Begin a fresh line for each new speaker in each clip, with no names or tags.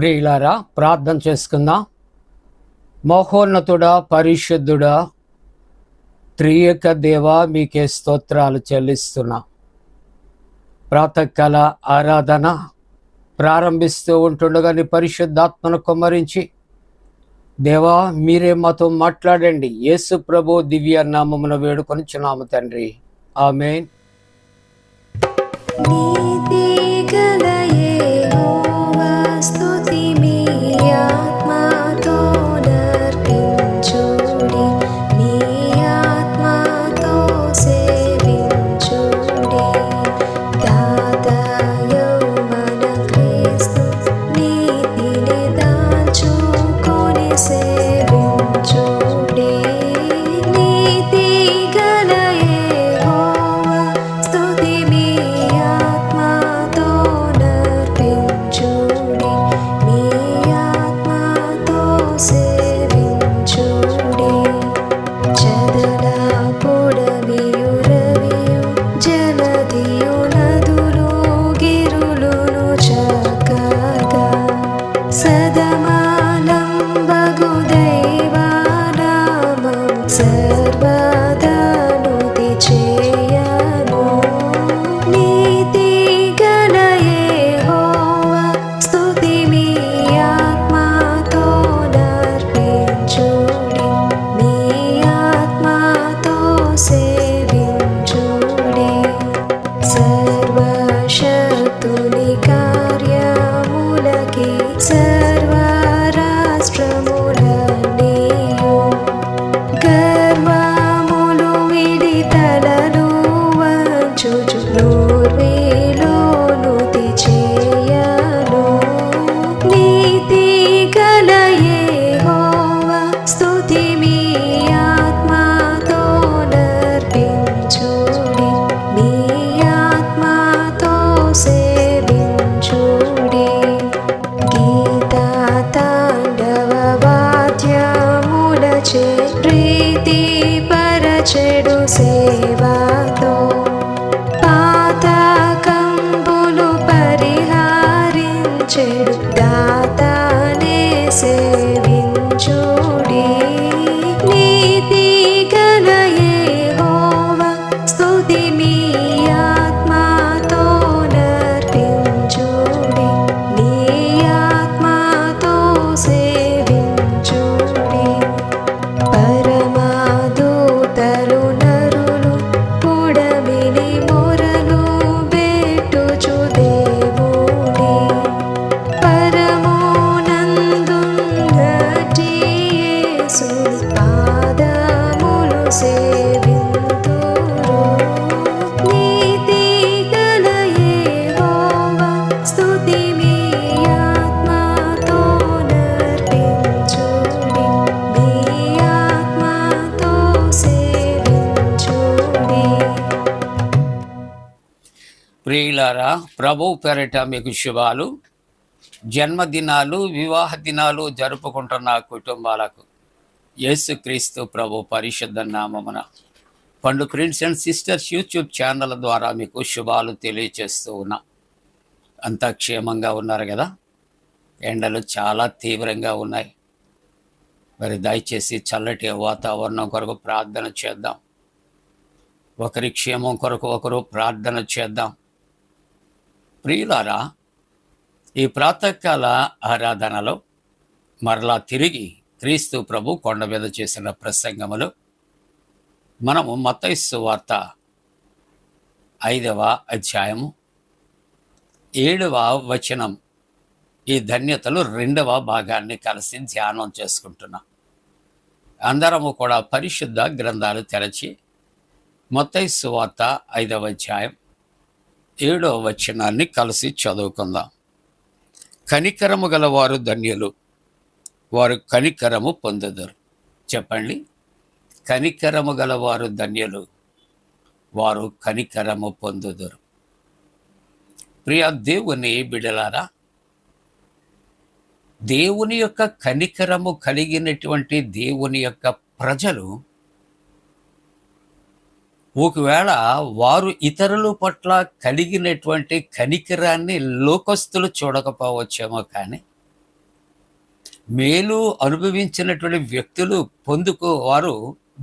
ప్రియులారా, ప్రార్థన చేసుకుందాం. మహోన్నతుడా, పరిశుద్ధుడా, త్రియేక దేవా, మీకే స్తోత్రాలు చెల్లిస్తున్నా. ప్రాతకాల ఆరాధన ప్రారంభిస్తూ ఉంటుండగా నీ పరిశుద్ధాత్మను కుమ్మరించి, దేవా మీరే మాతో మాట్లాడండి. యేసు ప్రభు దివ్య నామమున వేడుకొనుచున్నాము తండ్రి, ఆమేన్. ప్రియులారా, ప్రభు పేరిట మీకు శుభాలు. జన్మదినాలు, వివాహ దినాలు జరుపుకుంటున్న కుటుంబాలకు యేసుక్రీస్తు ప్రభు పరిశుద్ధ నామమున పండు friends and sisters YouTube channel ద్వారా మీకు శుభాలు తెలియచేస్తూ ఉన్నా. అంతా క్షేమంగా ఉన్నారు కదా? ఎండలు చాలా తీవ్రంగా ఉన్నాయి. మరి దయచేసి చల్లటి వాతావరణం కొరకు ప్రార్థన చేద్దాం. ఒకరి క్షేమం కొరకు ఒకరు ప్రార్థన చేద్దాం. ప్రియులారా, ఈ ప్రాతకాల ఆరాధనలో మరలా తిరిగి క్రీస్తు ప్రభు కొండ మీద చేసిన ప్రసంగములు మనము మత్తయి సువార్త 5వ అధ్యాయము 7వ వచనం, ఈ ధన్యతలు 2వ భాగాన్ని కలిసి ధ్యానం చేసుకుంటున్నాం. అందరము కూడా పరిశుద్ధ గ్రంథాలు తెరచి మత్తయి సువార్త 5వ అధ్యాయం 7వ వచనాన్ని కలిసి చదువుకుందాం. కనికరము గల వారు ధన్యులు, వారు కనికరము పొందుదురు. చెప్పండి, కనికరము గల వారు ధన్యులు, వారు కనికరము పొందుదురు. ప్రియ దేవుని బిడ్డలారా, దేవుని యొక్క కనికరము కలిగినటువంటి దేవుని యొక్క ప్రజలు ఒకవేళ వారు ఇతరుల పట్ల కలిగినటువంటి కనికరాన్ని లోకస్తులు చూడకపోవచ్చేమో, కానీ మేలు అనుభవించినటువంటి వ్యక్తులు వారు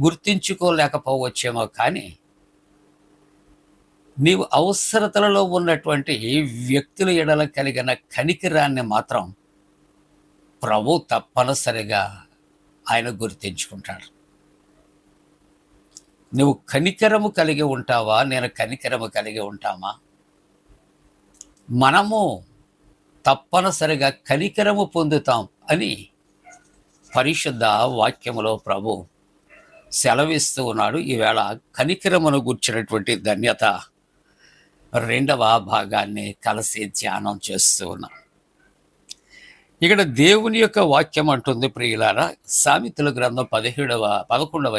గుర్తించుకోలేకపోవచ్చేమో కానీ, నీవు అవసరతలలో ఉన్నటువంటి వ్యక్తుల ఎడల కలిగిన కనికరాన్ని మాత్రం ప్రభు తప్పనిసరిగా ఆయన గుర్తించుకుంటాడు. నువ్వు కనికరము కలిగి ఉంటావా? నేను కనికరము కలిగి ఉంటామా? మనము తప్పనిసరిగా కనికరము పొందుతాం అని పరిశుద్ధ వాక్యములో ప్రభు సెలవిస్తూ ఉన్నాడు. ఈవేళ కనికరమును గూర్చినటువంటి ధన్యత రెండవ భాగాన్ని కలిసి ధ్యానం చేస్తూ ఉన్నాం. ఇక్కడ దేవుని యొక్క వాక్యం అంటుంది ప్రియులారా, సామెతల గ్రంథం 11వ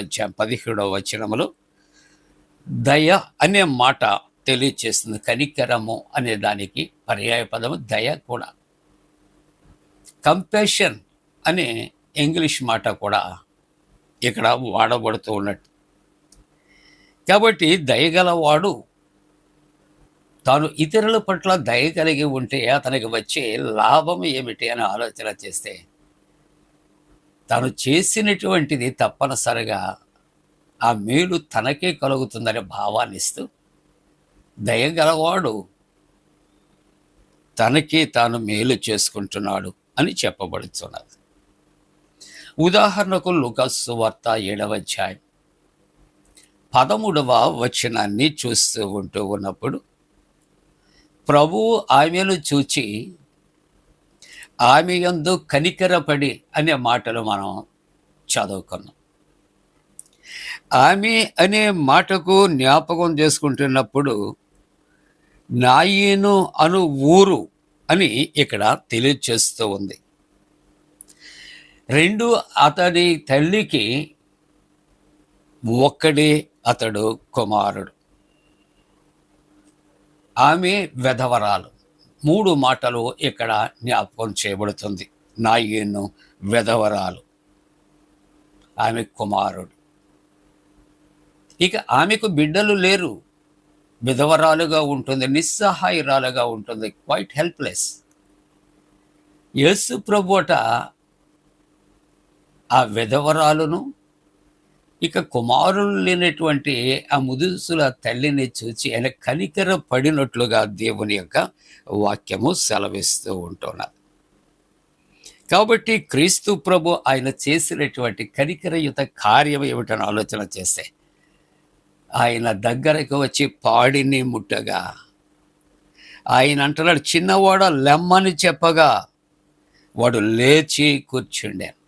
అధ్యాయం 17వ వచనములో దయ అనే మాట తెలియచేస్తుంది. కనికరము అనే దానికి పర్యాయ పదము దయ కూడా. కంపాషన్ అనే ఇంగ్లీష్ మాట కూడా ఇక్కడ వాడబడుతూ ఉన్నట్టు. కాబట్టి దయగలవాడు తాను ఇతరుల పట్ల దయ కలిగి ఉంటే అతనికి వచ్చే లాభం ఏమిటి అని ఆలోచన చేస్తే, తాను చేసినటువంటిది తప్పనిసరిగా ఆ మేలు తనకే కలుగుతుందనే భావాన్ని ఇస్తూ, దయగలవాడు తనకి తాను మేలు చేసుకుంటున్నాడు అని చెప్పబడుతున్నది. ఉదాహరణకు లూకాసు సువార్త 7వ అధ్యాయం 13వ వచనాన్ని చూస్తూ ఉంటూ ఉన్నప్పుడు, ప్రభువు ఆమెను చూచి ఆమె యందు కనికరపడి అనే మాటలు మనం చదువుకున్నాం. ఆమె అనే మాటకు జ్ఞాపకం చేసుకుంటున్నప్పుడు నాయీను అను ఊరు అని ఇక్కడ తెలియచేస్తూ ఉంది. రెండు అతడి తల్లికి ఒక్కడే అతడు కుమారుడు. ఆమె వెధవరాలు. 3 మాటలు ఇక్కడ జ్ఞాపకం చేయబడుతుంది. నాయీను వెధవరాలు, ఆమె కుమారుడు. ఇక ఆమెకు బిడ్డలు లేరు, విధవరాలుగా ఉంటుంది, నిస్సహాయురాలుగా ఉంటుంది, క్వైట్ హెల్ప్లెస్. యేసు ప్రభుట ఆ విధవరాలును ఇక కుమారులు లేనటువంటి ఆ ముదుసుల తల్లిని చూచి ఆయన కనికర పడినట్లుగా దేవుని యొక్క వాక్యము సెలవిస్తూ ఉంటున్నారు. కాబట్టి క్రీస్తు ప్రభు ఆయన చేసినటువంటి కనికరయుత కార్యం ఏమిటని ఆలోచన చేస్తే, ఆయన దగ్గరకు వచ్చి పాడిని ముట్టగా, ఆయన అంటున్నాడు, చిన్నవాడ లెమ్మని చెప్పగా వాడు లేచి కూర్చుండాను.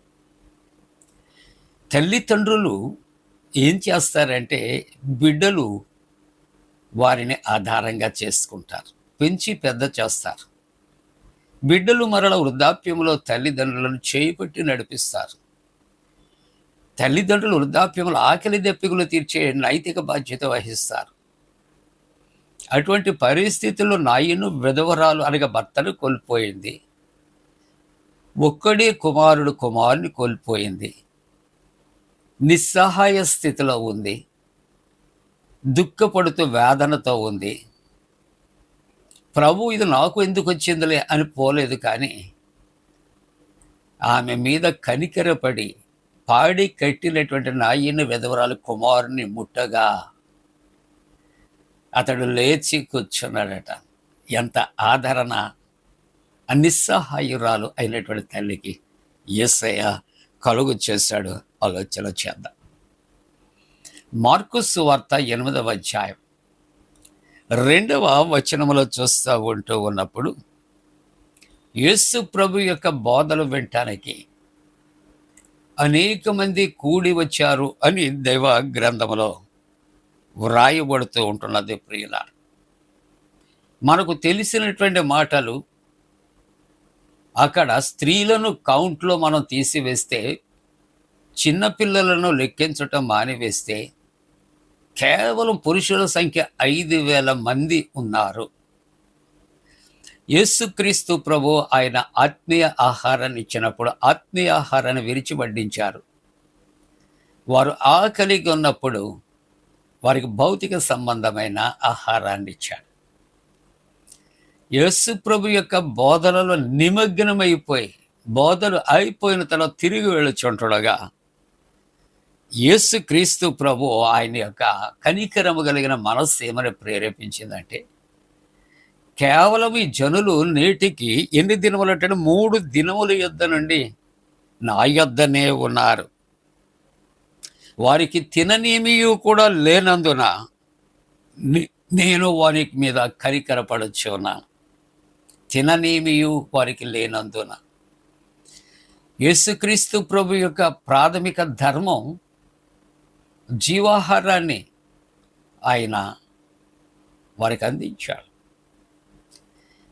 తల్లిదండ్రులు ఏం చేస్తారంటే, బిడ్డలు వారిని ఆధారంగా చేసుకుంటారు, పెంచి పెద్ద చేస్తారు. బిడ్డలు మరల వృద్ధాప్యంలో తల్లిదండ్రులను చేయిపట్టి నడిపిస్తారు. తల్లిదండ్రులు వృద్ధాప్యంలో ఆకలి దప్పికలు తీర్చే నైతిక బాధ్యత వహిస్తారు. అటువంటి పరిస్థితుల్లో నాయను విధవరాలు అనగా భర్తను కోల్పోయింది. ఒక్కడే కుమారుని కోల్పోయింది. నిస్సహాయ స్థితిలో ఉంది, దుఃఖపడుతూ వేదనతో ఉంది. ప్రభు ఇది నాకు ఎందుకు వచ్చిందిలే అని పోలేదు, కానీ ఆమె మీద కనికరపడి పాడి కట్టినటువంటి నాయను విధవరాలు కుమారుని ముట్టగా అతడు లేచి కూర్చున్నాడట. ఎంత ఆదరణ! నిస్సహాయురాలు అయినటువంటి తల్లికి యేసయ్య కలుగు చేశాడు. ఆలోచన చేద్దాం. మార్కు సువార్త 8వ అధ్యాయం 2వ వచనములో చూస్తూ ఉంటూ ఉన్నప్పుడు, యేసు ప్రభు యొక్క బోధలు వినటానికి అనేక మంది కూడి వచ్చారు అని దైవ గ్రంథములో వ్రాయబడుతూ ఉంటున్నది. ప్రియులారా, మనకు తెలిసినటువంటి మాటలు అక్కడ స్త్రీలను కౌంట్లో మనం తీసివేస్తే, చిన్నపిల్లలను లెక్కించటం మానివేస్తే కేవలం పురుషుల సంఖ్య 5,000 మంది ఉన్నారు. యేసుక్రీస్తు ప్రభు ఆయన ఆత్మీయ ఆహారాన్ని ఇచ్చినప్పుడు ఆత్మీయ ఆహారాన్ని విరిచి వడ్డించారు. వారు ఆకలిగా ఉన్నప్పుడు వారికి భౌతిక సంబంధమైన ఆహారాన్ని ఇచ్చాడు. యేసు ప్రభు యొక్క బోధనలో నిమగ్నమైపోయి బోధలు అయిపోయిన తర్వాత తిరిగి వెళ్ళుచుంటుండగా యేసుక్రీస్తు ప్రభు ఆయన యొక్క కనికరము కలిగిన మనస్సు ఏమని ప్రేరేపించిందంటే, కేవలం ఈ జనులు నేటికి ఎన్ని దినములంటే 3 దినముల యొద్ద నుండి నా యొద్దనే ఉన్నారు. వారికి తిననీమియు కూడా లేనందున నేను వారి మీద కనికరపడుచున్నాను. తిననీమియు వారికి లేనందున. యేసుక్రీస్తు ప్రభు యొక్క ప్రాథమిక ధర్మం జీవాహారాన్ని ఆయన వారికి అందించాడు.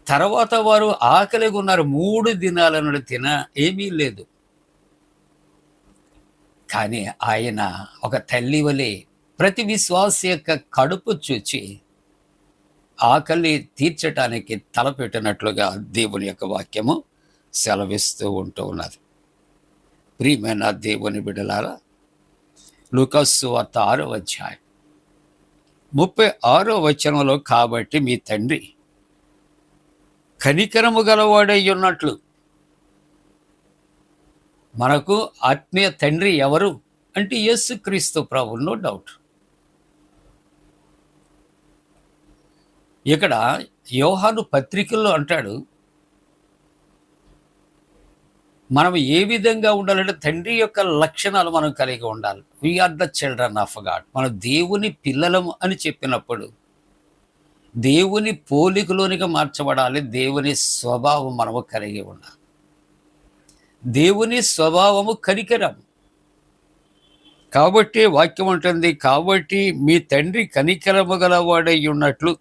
తర్వాత వారు ఆకలిగా ఉన్నారు. 3 దినాల నుండి ఏమీ లేదు. కానీ ఆయన ఒక తల్లి వలె ప్రతి విశ్వాసి యొక్క కడుపు చూచి ఆకలి తీర్చటానికి తలపెట్టినట్లుగా దేవుని యొక్క వాక్యము సెలవిస్తూ ఉంటూ ఉన్నది. ప్రియమైన దేవుని బిడ్డలారా, లూకాసు సువార్త 6వ అధ్యాయం 36వ వచనంలో, కాబట్టి మీ తండ్రి కనికరము గలవాడై ఉన్నట్లు. మనకు ఆత్మీయ తండ్రి ఎవరు అంటే యేసుక్రీస్తు ప్రభు, నో డౌట్. ఇక్కడ యోహాను పత్రికల్లో అంటాడు, మనం ఏ విధంగా ఉండాలంటే తండ్రి యొక్క లక్షణాలు మనం కలిగి ఉండాలి. We are the children of God. మనం దేవుని పిల్లలము అని చెప్పినప్పుడు దేవుని పోలికలోనికి మార్చబడాలి. దేవుని స్వభావం మనము కలిగి ఉండాలి. దేవుని స్వభావము కనికరం. కాబట్టి వాక్యం ఉంటుంది, కాబట్టి మీ తండ్రి కనికరము గలవాడై ఉన్నట్లు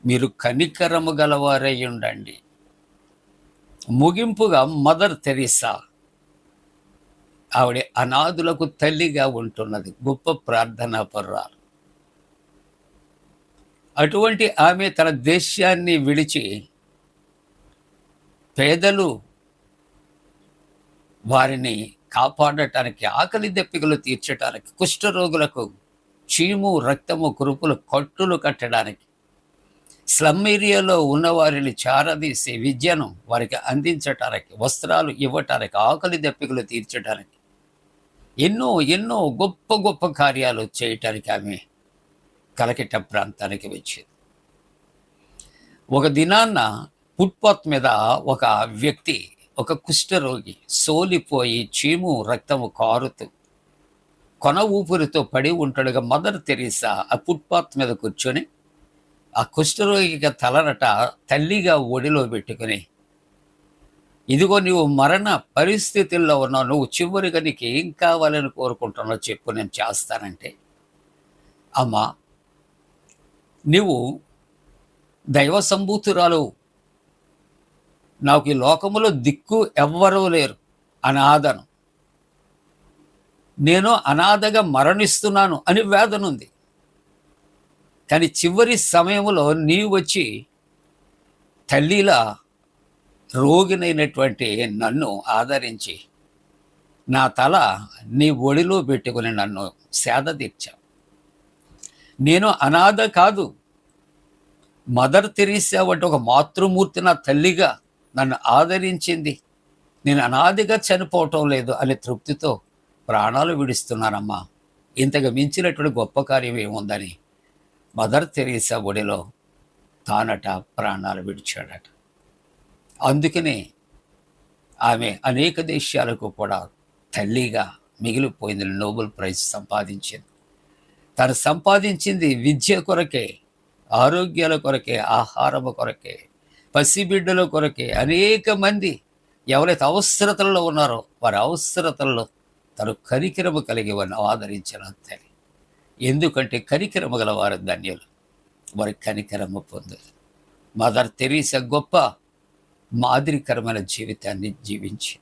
మీరు కనికరము గలవారై ఉండండి. ముగింపుగా మదర్ తెరీసా, ఆవిడ అనాథులకు తల్లిగా ఉంటున్నది, గొప్ప ప్రార్థనా పరురాలు. అటువంటి ఆమె తన దేశాన్ని విడిచి పేదలు వారిని కాపాడటానికి, ఆకలి దప్పికలు తీర్చడానికి, కుష్ఠరోగులకు చీము రక్తము కురుపులు కట్టులు కట్టడానికి, స్లమ్ ఏరియాలో ఉన్నవారిని చారదీసి విద్యను వారికి అందించటానికి, వస్త్రాలు ఇవ్వటానికి, ఆకలి దప్పికలు తీర్చడానికి, ఎన్నో ఎన్నో గొప్ప గొప్ప కార్యాలు చేయటానికి ఆమె కలకట్ట ప్రాంతానికి వచ్చింది. ఒక దినాన్న ఫుట్పాత్ మీద ఒక వ్యక్తి, ఒక కుష్ఠరోగి సోలిపోయి చీము రక్తము కారుతూ కొన ఊపిరితో పడి ఉంటాడుగా. మదర్ తెరీసా ఆ ఫుట్పాత్ మీద కూర్చొని ఆ కుష్ఠరోగిగా తలనట తల్లిగా ఒడిలో పెట్టుకుని, ఇదిగో నువ్వు మరణ పరిస్థితుల్లో ఉన్నావు, నువ్వు చివరిగా నీకు ఏం కావాలని కోరుకుంటున్నావు చెప్పు, నేను చేస్తానంటే, అమ్మా నువ్వు దైవ సంభూతురాలు, నాకు ఈ లోకములో దిక్కు ఎవ్వరూ లేరు, అనాథను, నేను అనాథగా మరణిస్తున్నాను అని వేదన ఉంది. కానీ చివరి సమయంలో నీవు వచ్చి తల్లిలా రోగినైనటువంటి నన్ను ఆదరించి నా తల నీ ఒడిలో పెట్టుకుని నన్ను సేద తీర్చావు. నేను అనాథ కాదు, మదర్ తెరీసా వంటి ఒక మాతృమూర్తి నా తల్లిగా నన్ను ఆదరించింది, నేను అనాథగా చనిపోవటం లేదు అనే తృప్తితో ప్రాణాలు విడుస్తున్నానమ్మా. ఇంతగా మించినటువంటి గొప్ప కార్యం ఏముందని మదర్ తెరీసా ఒడిలో తానట ప్రాణాలు విడిచాడట. అందుకనే ఆమె అనేక దేశాలకు కూడా తల్లిగా మిగిలిపోయింది, నోబెల్ ప్రైజ్ సంపాదించింది. తను సంపాదించింది విద్య కొరకే, ఆరోగ్యాల కొరకే, ఆహారము కొరకే, పసిబిడ్డల కొరకే. అనేక మంది ఎవరైతే అవసరతల్లో ఉన్నారో వారి అవసరతల్లో తను కనికరము కలిగి వారిని ఆదరించిన తల్లి. ఎందుకంటే కనికరము గల వారు ధన్యులు, వారి కనికరము పొందారు. మదర్ తెరీసా గొప్ప మాదిరికరమైన జీవితాన్ని జీవించి,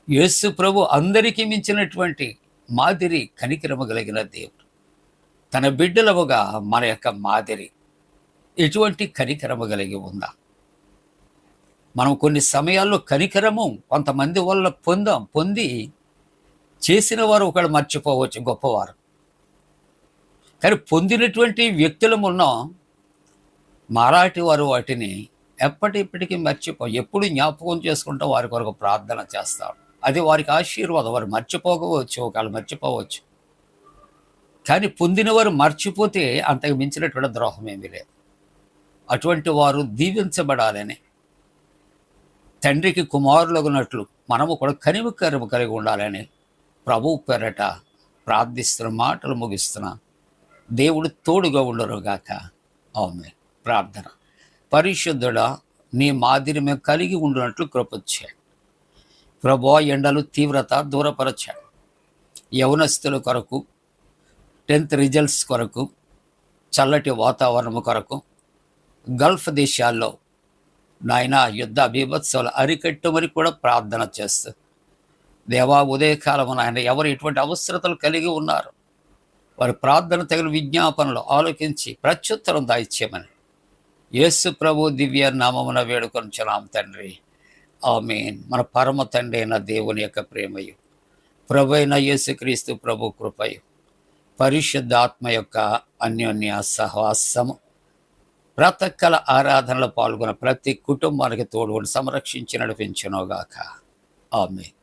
యేసు ప్రభు అందరికీ మించినటువంటి మాదిరి కనికరము కలిగిన దేవుడు. తన బిడ్డలముగా మన యొక్క మాదిరి ఎటువంటి కనికరము కలిగి ఉందా? మనం కొన్ని సమయాల్లో కనికరము కొంతమంది వల్ల పొంది చేసిన వారు ఒకళ్ళు మర్చిపోవచ్చు, గొప్పవారు. కానీ పొందినటువంటి వ్యక్తులమున్న మారాటి వారు వాటిని ఎప్పటికీ మర్చిపో, ఎప్పుడు జ్ఞాపకం చేసుకుంటూ వారి కొరకు ప్రార్థన చేస్తాం. అది వారికి ఆశీర్వాదం. వారు మర్చిపోకపోవచ్చు, ఒకవేళ మర్చిపోవచ్చు. కానీ పొందినవారు మర్చిపోతే అంతకు మించినటువంటి ద్రోహం ఏమీ లేదు. అటువంటి వారు దీవించబడాలని, తండ్రికి కుమారులగునట్లు మనము కూడా కనికరము కలిగి ఉండాలని ప్రభువు పేరట ప్రార్థిస్తున్న మాటలు ముగిస్తున్నా. దేవుడు తోడుగా ఉండరుగాక. ఆమేన్. ప్రార్థన. పరిశుద్ధుడా, నీ మాదిరి మేము కలిగి ఉండినట్లు కృపొచ్చాడు. ప్రభువా, ఎండలు తీవ్రత దూరపరచాడు. యవనస్తుల కొరకు, 10th రిజల్ట్స్ కొరకు, చల్లటి వాతావరణం కొరకు, గల్ఫ్ దేశాల్లో నాయన యుద్ధ బీభత్సాలు అరికట్టమని కూడా ప్రార్థన చేస్తూ, దేవా ఉదయకాలము నాయన ఎవరు ఎటువంటి అవసరతలు కలిగి ఉన్నారు వారి ప్రార్థన తగిన విజ్ఞాపనలు ఆలోకించి ప్రత్యుత్తరం దాయిచ్చేయమని యేసు ప్రభు దివ్య నామమున వేడుకొనుచున్నాం తండ్రి. ఆమేన్. మన పరమ తండ్రి అయిన దేవుని యొక్క ప్రేమయు, ప్రభు అయిన యేసుక్రీస్తు ప్రభు కృపయు, పరిశుద్ధాత్మ యొక్క అన్యోన్య సహవాసము ప్రాతకాల ఆరాధనలో పాల్గొన్న ప్రతి కుటుంబానికి తోడుకొని సంరక్షించి నడిపించునుగాక. ఆమేన్.